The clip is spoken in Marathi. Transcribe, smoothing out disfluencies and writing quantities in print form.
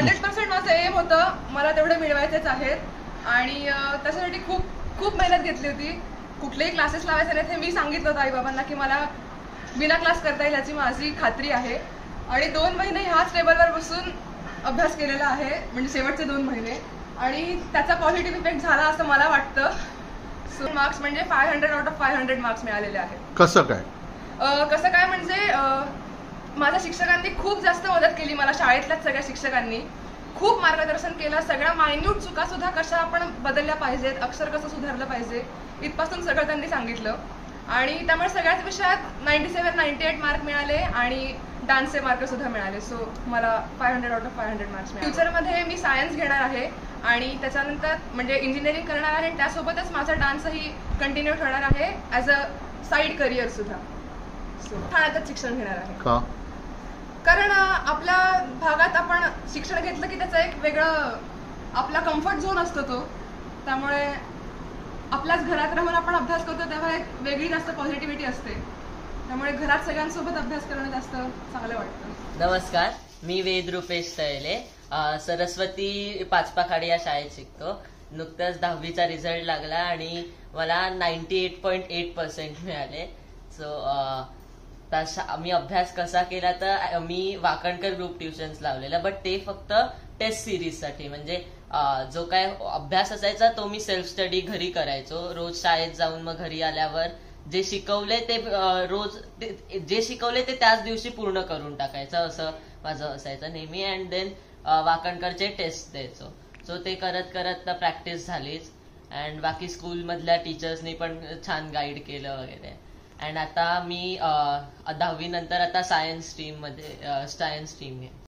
100% माझं एम होतं, मला तेवढे मिळवायचेच आहेत आणि त्याच्यासाठी खूप खूप मेहनत घेतली होती. कुठलेही क्लासेस लावायचे नाहीत हे मी सांगितलं होतं आईबाबांना की मला बिना क्लास करता येईल याची माझी खात्री आहे. आणि 2 महिने ह्याच टेबलवर बसून अभ्यास केलेला आहे, म्हणजे शेवटचे 2 महिने, आणि त्याचा पॉझिटिव्ह इफेक्ट झाला असं मला वाटतं. सो मार्क्स म्हणजे 500 आउट ऑफ 500 मार्क्स मिळालेले आहेत. कसं काय? कसं काय म्हणजे माझ्या शिक्षकांनी खूप जास्त मदत केली मला. शाळेतल्याच सगळ्या शिक्षकांनी खूप मार्गदर्शन केलं. सगळ्या मायन्यूट चुका सुद्धा कशा आपण बदलल्या पाहिजेत, अक्षर कसं सुधारलं पाहिजे इथपासून सगळं त्यांनी सांगितलं. आणि त्यामुळे सगळ्याच विषयात 97-98 मार्क मिळाले आणि डान्सचे मार्क सुद्धा मिळाले. सो मला 500 आउट ऑफ 500 मार्क्स मिळाले. फ्युचरमध्ये मी सायन्स घेणार आहे आणि त्याच्यानंतर म्हणजे इंजिनिअरिंग करणार आहे आणि त्यासोबतच माझा डान्सही कंटिन्यू ठेवणार आहे ॲज अ साईड करिअर सुद्धा. सो ठाण्यातच शिक्षण घेणार आहे. का? कारण आपल्या भागात आपण शिक्षण घेतलं की त्याचं एक वेगळं आपला कम्फर्ट झोन असतो तो. त्यामुळे आपल्याच घरात राहून आपण अभ्यास करतो तेव्हा एक वेगळी जास्त पॉझिटिव्हिटी असते. त्यामुळे घरात सगळ्यांसोबत अभ्यास करणं जास्त चांगलं वाटतं. नमस्कार, मी वेद रुपेश तैले, सरस्वती पाचपाखाडी या शाळेत शिकतो. नुकताच 10वीचा रिझल्ट लागला आणि मला 98.8% मिळाले. सो मी अभ्यास कसा केला तर मी वाकणकर ग्रुप ट्युशन्स लावलेलं, बट ते फक्त टेस्ट सिरीजसाठी. म्हणजे जो काय अभ्यास असायचा तो मी सेल्फ स्टडी घरी करायचो. रोज शाळेत जाऊन मग घरी आल्यावर जे शिकवले ते जे शिकवले ते त्याच दिवशी पूर्ण करून टाकायचं, असं माझं असायचं नेहमी. अँड देन वाकणकरचे टेस्ट द्यायचो. सो ते करत करत प्रॅक्टिस झालीच. अँड बाकी स्कूलमधल्या टीचर्सनी पण छान गाईड केलं वगैरे. अँड आता मी 10वी नंतर आता सायन्स स्ट्रीम घेईन.